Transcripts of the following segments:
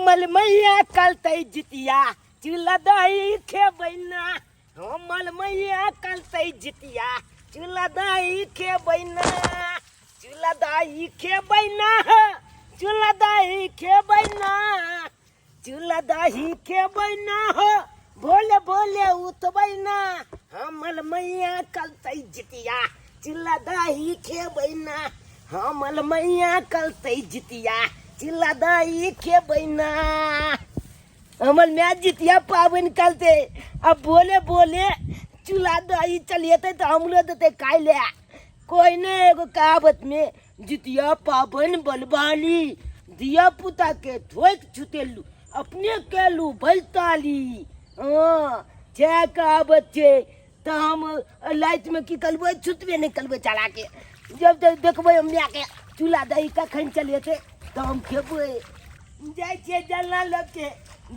हमल मैया कल तई जितिया चूल्हा दही खेबैना हमल मैया कल तई जितिया चूल्हा दही खेबैना चूल्हा दही खेबैना चूल्हा दही खेबैना चूल्हा दही खेबैना हो भोले भोले उठबैना हमल मैया कल तई जितिया चूल्हा दही खेबैना हमल मैया कल तई जितिया चूल्हा दही खेबैना हमल मैं जितिया पावन कलते अब बोले बोले चूल्हा दही चलिए तो हम लोग देते काई ले कोई ने एगो कहावत में जितिया पावन बलवाली दिया पुता के धोक छुतेलू अपने केलू भलताली हाँ क्या कहावत छे तो हम लाइट में की कलबे छुतबे नहीं कलबे चला के जब देखबे हम आके चूल्हा दही कखन चलिए थे तो हम खेबे जाए छे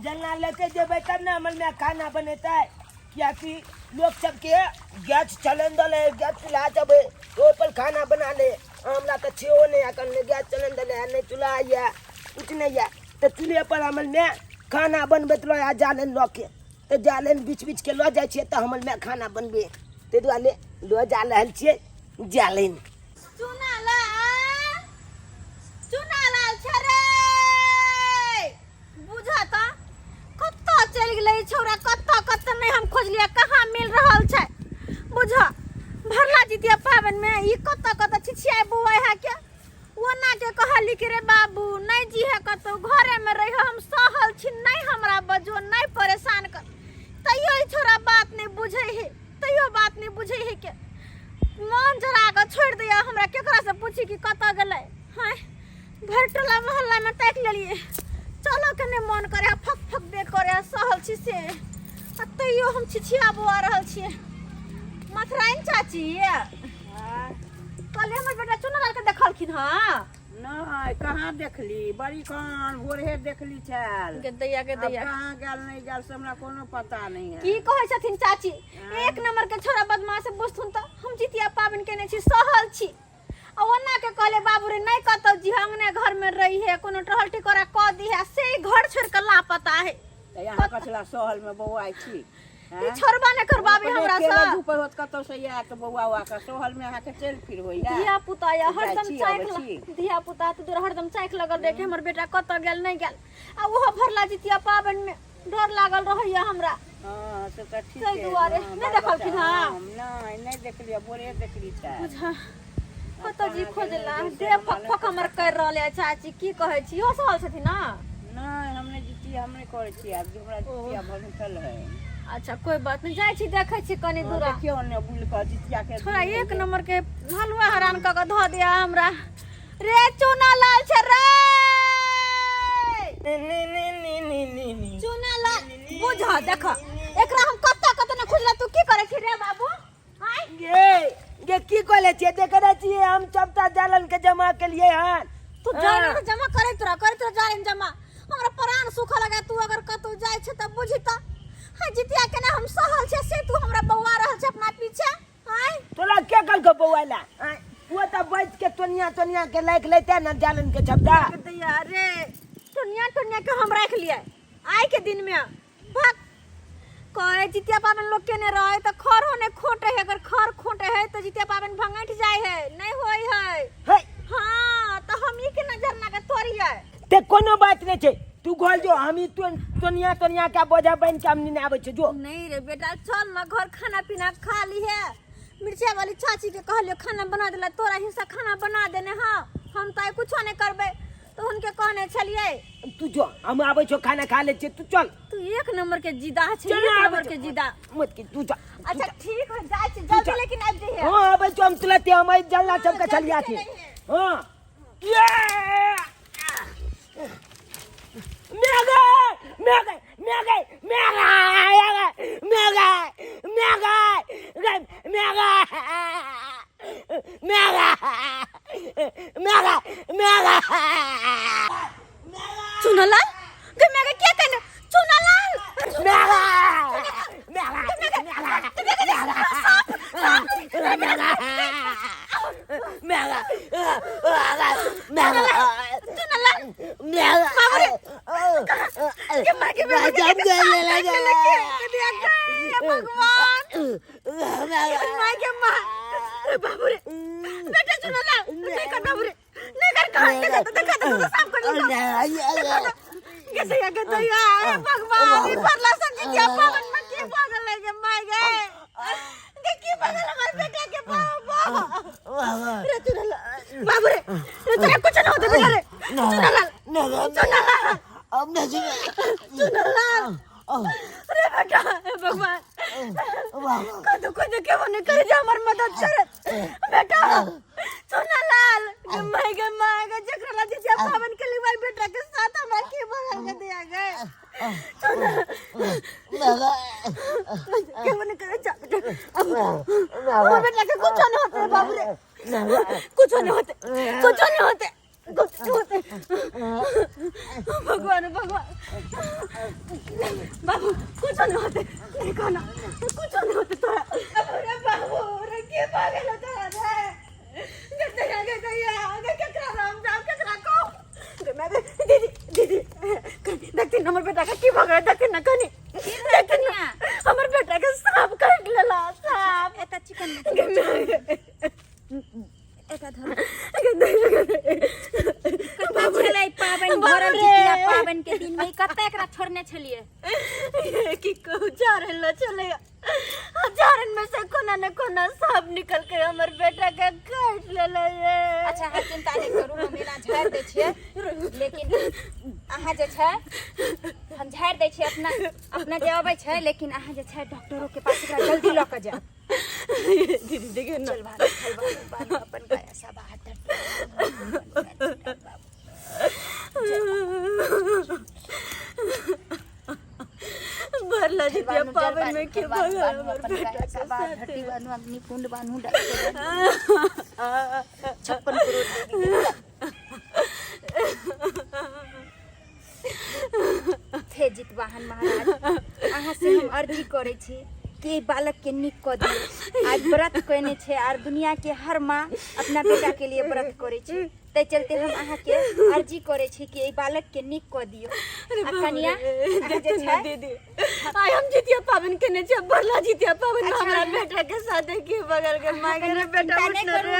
जलना लेके जेबे तब ना हमल में खाना बनेता है क्या कि लोग सबके गैस सिलेंडर है गैस चूल्हा जब तो पर खाना बना ले हमरा तो छे नहीं आकर गैस सिलेंडर है नहीं चूल्हा है कुछ नहीं है तो चूल्हे पर हमल में खाना बनबे लो या जालन लो के तो जालन बीच बीच के लो जाए छे तो हमल में खाना बनबे ते दुआरे लो जा रहल छे जालन चल गई छोरा कत्ता नहीं हम खोज लिया कहाँ मिल रहा है बुझा भरला जितिया पावन में ये कत्ता छिछिया बुआ है क्या वो ना के कहली कि रे बाबू नहीं जी है कतो घरे में रही हम सहल छी नहीं हमरा बजो नहीं परेशान कर तैयो छोरा बात नहीं बुझे है तैयो बात नहीं बुझे है के मन जरा के छोड़ दिया हमरा केकरा से पूछी कि कत्ता गेलै हैं भर टोला मोहल्ला में ताक लेलिए चलो कने मन करे फक फक दे करे सहल छी से तैयो हम छिछिया बुआ रहल छी मथराइन चाची कल हमर बेटा चुनलाल के देखलखिन हां नहीं कहाँ देखली बड़ी कान भोरे देखली छल के दैया कहाँ गेल नहीं गेल से हमरा कोनो पता नहीं है की कहै छथिन चाची एक नंबर के छोरा बदमाश से बुझथुन त हम जितिया पावन केने छी सहल छी ओना के कहले बाबू रे नहीं कतो जी अंगने घर में रही है कोनो टहल टिकोरा क दी है से घर छोड़ के लापता है यहाँ कछला सहल में बौआ छी ई छोरबा ने करबाबे हमरा से ऊपर होत कतो से या के बौआ वा के सहल में आके चल फिर होई है दिया पुता या हरदम चाइक दिया पुता तू हरदम चाइक लगल देखे हमर बेटा कत गेल नहीं गेल आ ओहो भरला जितिया पावन में डर लागल रहैया हमरा हां से त ठीक है दुआरे नहीं देखलखिन हां नहीं देखलिए बोरे देखली छ बुझा कत जी खोजला दे फक फक हमर कर रहले चाची की कहै छी हो सहल छथिन ना नहीं हमने जितिया हमने करे छी अब हमरा जितिया भरल है अच्छा कोई बात नहीं जाय छी देखै छी कनी दूर देखियो ने बुल के जितिया के थोड़ा एक नंबर के हलवा हरान क के ध दिया हमरा रे चूना लाल छ रे चूना लाल बुझा देख एकरा हम कत्ता न खुजला तू की करे छी रे बाबू हाय ये की कहले छे देखरा छी हम चपटा जालन के जमा के लिए हन तू जालन जमा करत रह जालन जमा हमरा प्राण सुख लगा तू अगर कतौ जाय छ त बुझी त हां जितिया के ना हम सहल छे से तू हमरा बौआ रहल छ अपना पीछे हाय तोला के कल के बौआला वो त बैठ के तोनिया के लाइक लेते न जालन के चपटा दैया रे तोनिया के हम रख लिए आय के दिन में भाग कहे जितिया पावन लोग के ने रहे त खर होने खोटे है अगर खर खोटे है तो जितिया पावन भंगट जाय है नहीं होई है हां तो हम ही के नजर ना के तोरी है ते कोनो बात नहीं छे तू गोल जो हम तोनिया का बोझा बन के हम नहीं आवे छे जो नहीं रे बेटा चल ना घर खाना पीना खा ली है मिर्चा वाली चाची के कहलियो खाना बना देला तोरा हिस्सा खाना बना देने हां हम त कुछ नहीं करबे तो उनके कहने चलिए तू जो हम आवे छो खाना खा ले छे तू चल तू एक नंबर के जिदा छे एक नंबर के जिदा मत की तू जा अच्छा ठीक है जाय छी जल्दी लेकिन आ जइहे हां आवे छो हम तुलते हम जल्ला सबके चलिया थी हां चुनलाल गमे क्या कहने चुनलाल के मार के बेटा भगवान मार के मार बाबू रे बेटा सुनो ना नहीं कर बाबू रे नहीं कर देखा तो साफ कर लो कैसे भगवान ये परला सब्जी क्या पावन में के पागल लगे मार गए देखिए पागल हमारे बेटा के बाबा रे सुनो बाबू रे तेरा कुछ ना होता बेटा रे सुनो अब ना सुनो अरे बेटा हे भगवान कद के बने कर जा हमर मदद कर बेटा सुना लाल गमाएगा जकरा जी से पावन के लिए बेटा के साथ हमरा के बगल के दिया गए सुना के बने कर जा अब बेटा के कुछ नहीं होते बाबू रे कुछ नहीं होते भगवान बाबू कुछ नहीं होते देखो ना कुछ नहीं होते तोरा अरे बाबू रे के पागल होता है गद्दा केकरा राम जाओ केकरा को मैं दीदी देखती हमर बेटा का की भगत देखती ना कनी देखती ना हमर बेटा के सांप काट लेला सांप एता चिकन एता धर चले पावन भरल जितिया पावन के दिन में कते एकरा छोड़ने छलिए की कहू जारन ल चलेगा जारन में से कोना न कोना सांप निकल के हमर बेटा के काट लेले अच्छा है चिंता नहीं करू हम एना झाड़ दे छिए लेकिन अहाँ जे छै हम झाड़ दे छिए अपना जे आबै छै लेकिन अहाँ जे छै डॉक्टरों के पास एकरा जल्दी ल के जा दीदी देखिए ना चल भाग अपन काया सब हाथ भरला जितिया पावन में के भगल हमर बेटा के सब साथ धरती बानू अग्नि कुंड बानू डाल 56 करोड़ थे जितवाहन महाराज अहाँ से हम अर्जी करे छी कि बालक के निक क दियो आज व्रत कने छे और दुनिया के हर माँ अपना बेटा के लिए व्रत करे छी ते चलते हम अहाँ के अर्जी करे छी कि ए बालक के निक क दियो कन्या अहाँ जे छै दीदी आय हम जितिया पावन कने छे भरला जितिया पावन में हमरा बेटा के साथ के बगल के मांगे रे बेटा उठ न रे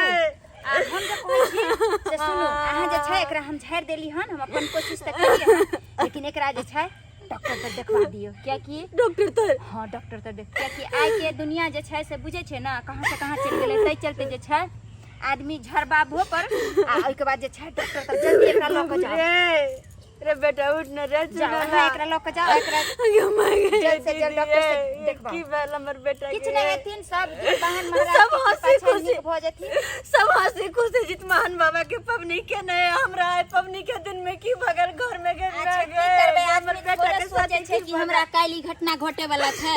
हम जे कहै छी से सुनु अहाँ जे छै एकरा हम झाड़ देली हन हम अपन कोशिश त केलिए लेकिन एकरा जे छै डॉक्टर तक देखवा दियो क्या कि डॉक्टर तो हां डॉक्टर तक देख क्या कि आइ के दुनिया जे छै से बुझे छै ना कहां से कहां चल गेलै तै चलते जे छै आदमी झरबाबो पर आ ओइ के बाद जे छै डॉक्टर तक जल्दी एकरा ल के जाओ रे बेटा उठ न रे जाओ एकरा ल के जाओ एकरा जल्द से जल्द डॉक्टर से देखबा की भेल हमर बेटा किछ नहीं हेथिन सब बहन महाराज सब हंसी खुशी भ जेथिन सब हंसी खुशी जितमान बाबा के पवनी के नहीं हमरा आए पवनी के दिन में की बगल घर में के अच्छा की करबे हमर बेटा के सोचे छै कि हमरा काली घटना घटे वाला छै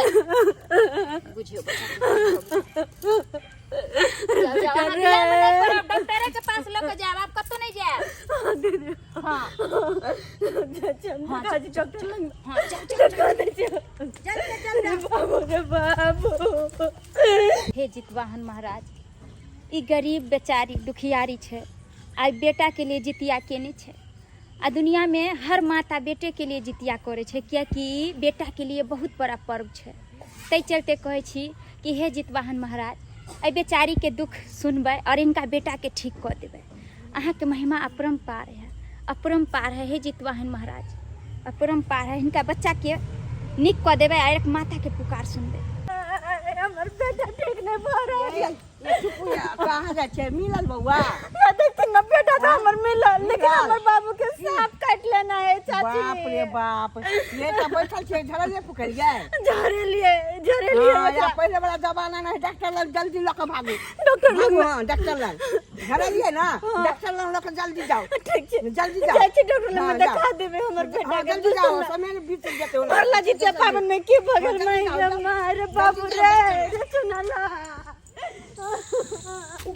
बुझियो बच्चा डॉक्टर के पास लेके जाब आप कतो नहीं जाब हां हां डॉक्टर लंग हां चल बाबू रे बाबू हे जितवाहन महाराज ई गरीब बेचारी दुखियारी छै आई बेटा के लिए जितिया केने छै आ दुनिया में हर माता बेटे के लिए जितिया करे छै कियाकि बेटा के लिए बहुत बड़ा पर्व छै तै चलते कहै छी कि हे जितवाहन महाराज ए बेचारी के दुख सुनबै और इनका बेटा के ठीक कर देबै अहाँ के महिमा अपरंपार है हे जितवाहन महाराज अपरंपार है इनका बच्चा के निक कर देबै और एक माता के पुकार सुनबै हमर बेटा ठीक नहीं भ रहा ये चुपुया कहां जा छे मिलल बउआ या देखती न बेटा तो हमर मिलल लेकिन हमर बाबू के सांप काट लेना है चाची बाप रे बाप ये तो बैठल छे झड़ले पुकरिया झरे लिए या पहले वाला जमाना नहीं डॉक्टर लग जल्दी लके भागो डॉक्टर लग हां डॉक्टर लग झड़लिए ना डॉक्टर लग लके जल्दी जाओ ठीक है जल्दी जाओ चाची डॉक्टर लग दिखा देबे हमर बेटा के जल्दी जाओ समय में बीत जेते हो भरला जितिया पावन में की बगल में मारे बाबू रे सुना ना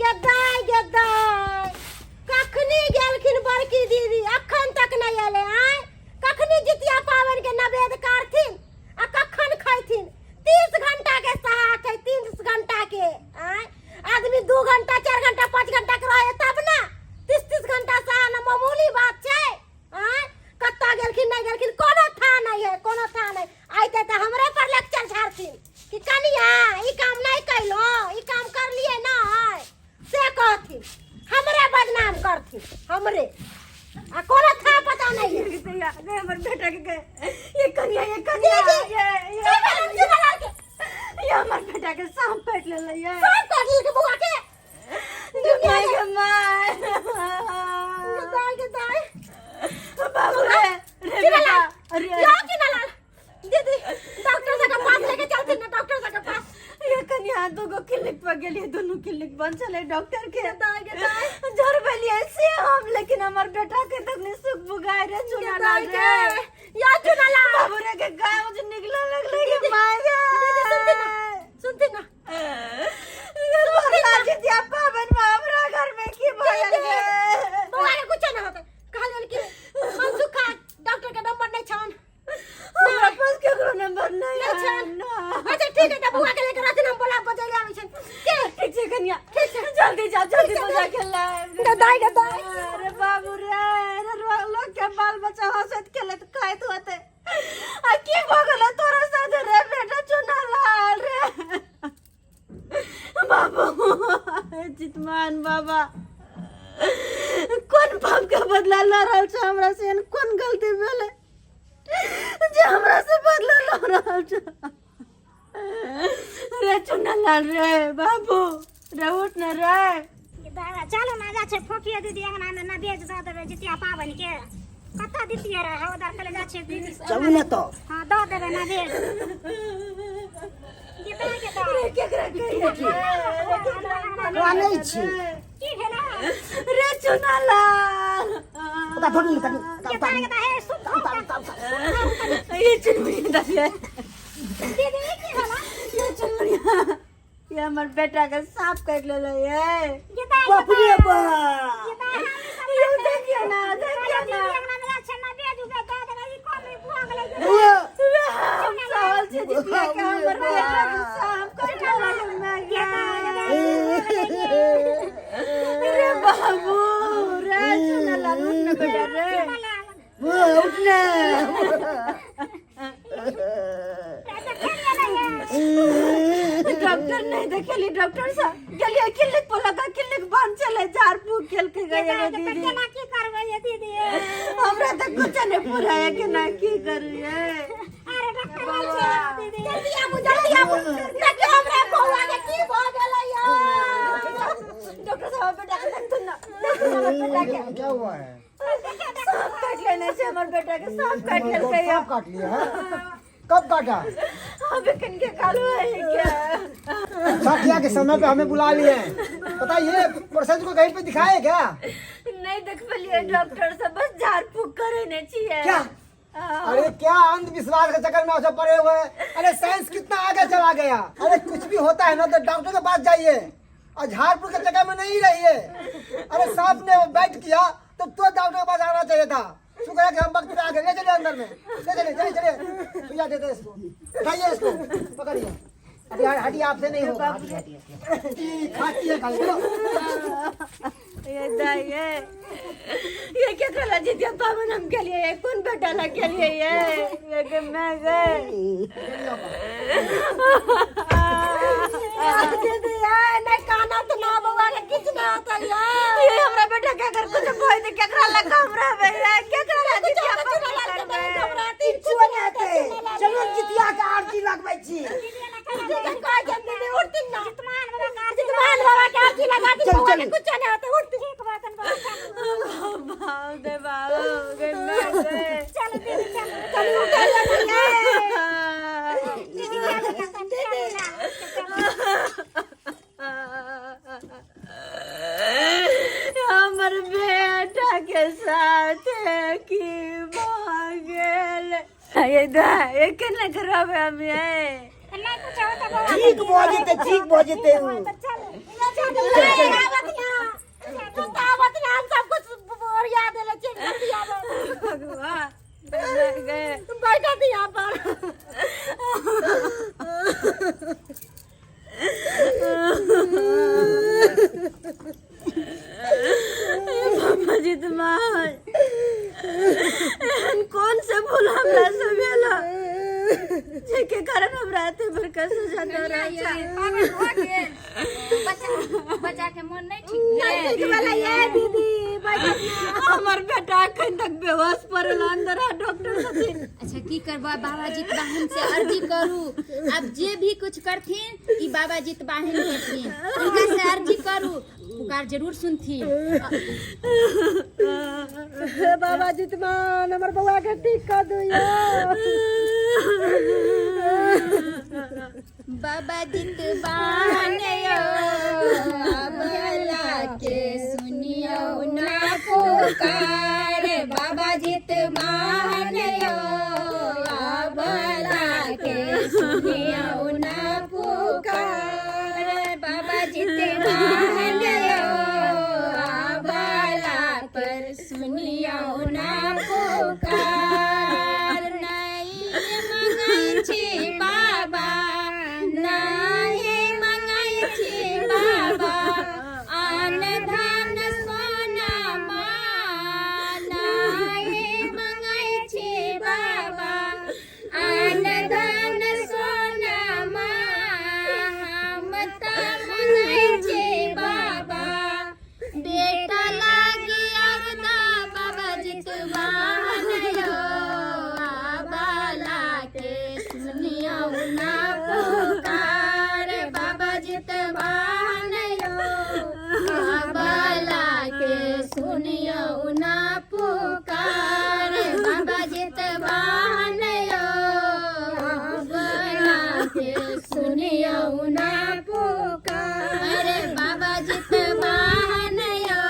गदाई कखनी गेलखिन बड़की दीदी अखन तक नहीं आले आय कखनी जितिया पावन के नवेद करथिन आ कखन खैथिन 30 घंटा के साथ है 30 घंटा के आय आदमी 2 घंटा 4 घंटा 5 घंटा के रहे तब ना 30 घंटा से ना मामूली बात छै आय कत्ता गेलखिन नहीं गेलखिन कोनो था नहीं गए हमर बेटा के गए ये कन्या ये हमर बेटा के सांप काट लेले ये सांप काट ले के बुआ के दुनिया के माय के दाई बाबू रे बेटा अरे क्या की ना दीदी डॉक्टर से के पास लेके चलती ना डॉक्टर से के पास ये कन्या दो गो क्लिनिक पर गेली दोनों क्लिनिक बंद चले डॉक्टर के दाई जोर बेलिए से हम लेकिन हमर बेटा के तकने सुख बुगाए रे चुना ला रे या चुना ला बाबू रे के गाय मुझे निकला लगले के माय गे सुनती ना जितिया पावन में हमरा घर में की भइल गे बुआ के कुछ ना होते कहल कि हम सुखा डॉक्टर के नंबर नहीं छन हमरा पास केकरो नंबर नहीं है ना अच्छा ठीक है त बुआ के लेकर रात हम बोला बजे आवे छन के ठीक छै कन्या ठीक छै जल्दी जा जल्दी बजा के ला दाई अरे बाबू रे लोग के बाल बच्चा हंसत खेले त कहत होते आ की भ गेल तोरा साथ रे बेटा चुना लाल रे बाबू चितमान बाबा कौन पाप के बदला ल रहल छ हमरा से कौन गलती भेले जे हमरा से बदला ल रहल छ रे चुना लाल रे बाबू रे उठ न रे चलो ना जा छे फोकिया दीदी अंगना में ना भेज दो देबे जितिया पावन के कता दीतिया रे उधर चले जा छे दीदी चलू ना तो हां दो देबे ना भेज कितना के दो रे केकरा कहिए नहीं छी की भेला रे चुना लाल पता थोड़ी निकल कितना के है सुन ये चुनमुनी दे दीदी की भेला ये चुनमुनी ये हमर बेटा के सांप काट लेले ये बाप रे बा ये देखिए ना अंगना में जा छे ना भेज दे दो देबे ई कोन भाग ले हम साल से जितिया के हमर बेटा के सांप काट लेले मैं रे बाबू रे चुना लाल उठ न बेटा रे उठना डॉक्टर नहीं देखली डॉक्टर साहब गेलिए क्लिनिक पर लगा क्लिनिक बंद चले झाड़ फूक खेल के गए रे दीदी केना की करबै ये दीदी हमरा त कुछ नहीं पूरा है कि ना की करिए अरे डॉक्टर बोल दीदी जल्दी आबू ना कि हमरा बौआ के की भ गेलै डॉक्टर साहब बेटा के देख ना बेटा के क्या हुआ है? सांप काट लेने से हमर बेटा के सांप काट लेलकै सांप काट लिया है? कब काटा? अबे कन के कालू है क्या साथिया के समय पे हमें बुला लिए हैं। बताइए प्रोसेस को कहीं पे दिखाए क्या? नहीं देख पलिए डॉक्टर से बस झाड़ फूक करे ने चाहिए क्या? अरे क्या अंधविश्वास के चक्कर में आप सब पड़े हुए हैं? अरे साइंस कितना आगे चला गया। अरे कुछ भी होता है ना तो डॉक्टर के पास जाइए और झाड़-फूक के चक्कर में नहीं रहिए। अरे सांप ने बाइट किया तो डॉक्टर के पास आना चाहिए था। शुक्र है कि हम वक्त पे आ गए। ले चलिए अंदर में, ले चलिए चलिए सुइया देते इसको, उठाइए इसको, पकड़िए। अभी हड्डी आपसे नहीं होगा। खाती है खाली ये क्या कला जितिया पावन हम के लिए कौन बेटा ला के लिए ये कि मैं गए दीदी नहीं खाना तो ना बउआ के किछ ना आता ये हमरा बेटा के अगर कुछ कोई दे केकरा ला हमरा भैया केकरा ला जितिया पावन ला हमरा तीन छोने आते चलो जितिया के आरती लगबै छी दीदी उठती ना जितमान बाबा के आरती लगा दी बउआ के कुछ ना आता उठती ठीक बातन बाबा दे बाबा गन्ना से चल दीदी चल हमर बेटा के साथ की भागल ये दा ये केना करबे हम ये नहीं कुछ होता बाबा ठीक बजते हूं चल बतावत ना हम सब कुछ और याद है चेक कर दिया भगवान गए बैठा थी यहाँ पर बाबा जी तुम्हार कौन से भूल हमरा से भेला जेके कारण हमरा एते बड़का सजा दे रहल छै पागल हो गेल बच्चा के मन नहीं ठीक नहीं ठीक वाला ये दीदी हमर बेटा अखन तक बेहोश पड़ल अंदर है डॉक्टर छथिन। अच्छा की करबा बाबाजी वाहन से अर्जी करू। अब जे भी कुछ करथिन ई बाबाजी वाहन करथिन, इनका से अर्जी करू, पुकार जरूर सुनथिन। हे बाबा जितमान हमर बउआ के ठीक कर दियो। बाबा जितवान यो अबला के सुनियो ना पुकार। बाबा जितवान यो अबला के सुनियो ना पुकार। बाबा जितवान यो अबला पर सुनियो ना पुकार। नहीं मंगाई छी बाबा, नहीं मंगाई छी बाबा आन धन सोना माँ। नहीं मंगाई छी बाबा आन धन सोना माँ। हम त मंगाई छी बाबा बेटा लागी अरदा। बाबा जितवान यो बाला के सुनियो ना पुकार। बाबा जितवान यो बाला के सुनियो ना पुकार। बाबा जितवान यो बाला के सुनियो ना पुकार। बाबा जितवान यो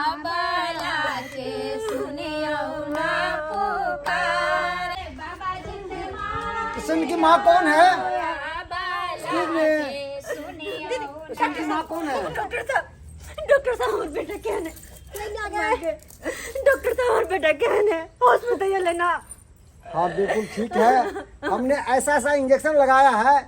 बाला के सुनियो ना पुकार। बाबा जितवान किशन की माँ कौन है? बाला के सुनियो किशन की माँ कौन है? डॉक्टर साहब और बेटा क्या है? डॉक्टर साहब और बेटा क्या है? हॉस्पिटल लेना। हाँ बिल्कुल ठीक है। हमने ऐसा इंजेक्शन लगाया है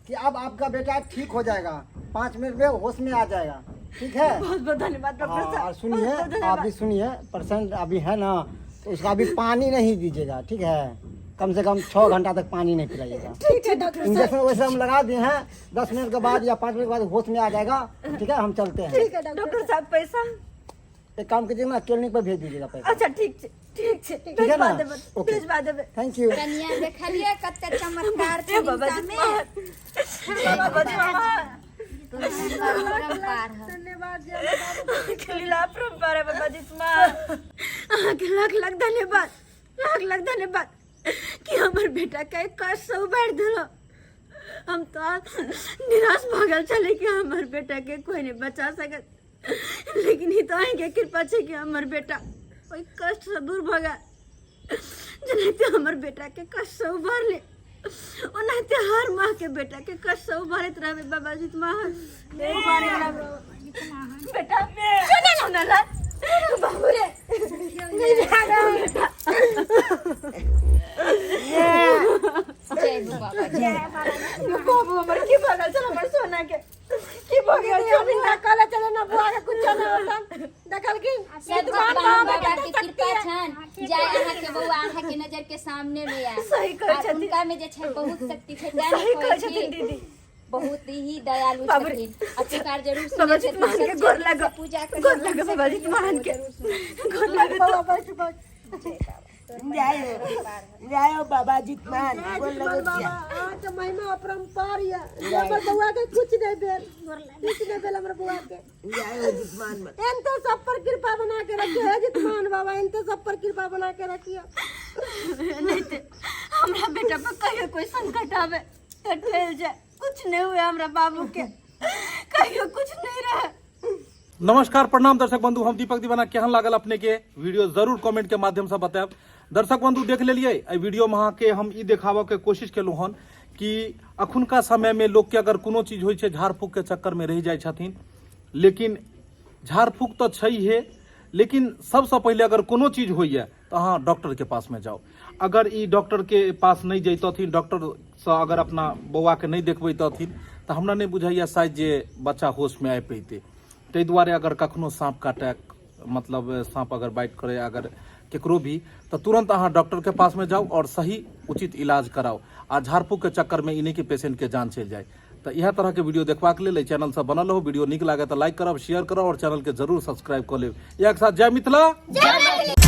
कि अब आपका बेटा ठीक हो जाएगा, 5 मिनट में होश में आ जाएगा। ठीक है। बहुत बहुत धन्यवाद डॉक्टर हाँ, साहब। और सुनिए, आप भी सुनिए, पेशेंट अभी है ना, तो उसका अभी पानी नहीं दीजिएगा। ठीक है, कम से कम 6 घंटा तक पानी नहीं पिलाइएगा। ठीक है डॉक्टर साहब। इंजेक्शन वैसे हम लगा दिए हैं, 10 मिनट के बाद या 5 मिनट के बाद होश में आ जाएगा। ठीक है, हम चलते हैं। ठीक है डॉक्टर साहब। पैसा एक काम कीजिए ना, क्लिनिक पर भेज दीजिएगा पैसा। अच्छा ठीक है ठीक है ठीक है ना? ओके। भेजवा देबे। Thank you. कन्या देखलिए कते चमत्कार ए छै बाबा इनका में। बाबा जितवान परंपार है। धन्यवाद खलीला परंपार है बाबा जितवान। आके लाख लाख धन्यवाद, लाख लाख धन्यवाद कि हमर बेटा के कष्ट से उबार दिलो। हम तो निराश भगल चले कि हमर बेटा के कोई नहीं बचा सकत, लेकिन ही तो आएंगे कृपा छे कि हमर बेटा कोई कष्ट से दूर भगा। जनाते हमर बेटा के कष्ट से उबार ले, ओनाते हर माँ के बेटा के कष्ट से उबारत रहबे बाबा जितवान। बेटा सुने ना ला बाबू रे नहीं भागा बेटा। जय हो बाबा जय। बाबू हमर की भागल चल हमर सोना के की भागल चल ना काला चल ना बुआ के कुछ ना होता देखल की जितवान बाबा के कृपा छन जाय अहाँ के बउआ अहाँ के नजर के सामने में आ। सही कहै और छथिन। उनका में जे छै बहुत शक्ति छै, सही कहै छथिन दीदी। बहुत ही दयालु बाबा छथिन। अब पुकार जरूर बाबा सुने जितवान के छथिन। गोर लगा, पूजा गोर लगा बाबा जितवान के गोर लगा। बाबा जितवान जाओ बाबा जितवान बोल लगो बाबा आज महिमा अपरंपार है। हमर बउआ के कुछ नहीं भेल, कुछ नहीं भेल हमर बउआ के। जाओ जितवान मत। इनते सब पर कृपा बना के रखियो है जितवान बाबा, इनते सब पर कृपा बना के रखियो। नहीं ते हमरा बेटा पर कहियो कोई संकट आवे तो ठेल जाए। कुछ नहीं हुए हमरा बाबू के, कहियो कुछ नहीं रहे। नमस्कार प्रणाम दर्शक बंधु, हम दीपक दीवाना केहन लागल अपने के वीडियो जरूर कमेंट के माध्यम से बताएब। दर्शक बंधु देख लेलिए एहि वीडियो में अहाँ के हम ई देखाबऽ के कोशिश केलहुँ हन कि अखुनका समय में लोग के अगर कोनो चीज होइ छै झाड़ फूक के चक्कर में रह जाइ छथिन, लेकिन झाड़ फूक तो छैहे, लेकिन सबसे पहले अगर कोनो चीज होइए तो अहाँ डॉक्टर के पास में जाओ। अगर ई डॉक्टर के पास नहीं जैतथिन, डॉक्टर से अगर अपना बौआ के नहीं देखबैतथिन तो हमरा नहीं बुझाइए शायद जे बच्चा होश में आबि पैते। ताहि दुआरे अगर कखनो साँप काटे, मतलब साँप अगर बाइट करे अगर केकरो भी, तो तुरंत अहाँ डॉक्टर के पास में जाओ और सही उचित इलाज कराओ। आ झाड़ फूक के चक्कर में इन्हीं के पेशेंट के जान चल जाए। तो यह तरह के वीडियो देखबाक लेल चैनल से बनल रहो। वीडियो निक लागे तो लाइक करब, शेयर करब और चैनल के जरूर सब्सक्राइब कर लेब। एक साथ जय मिथिला।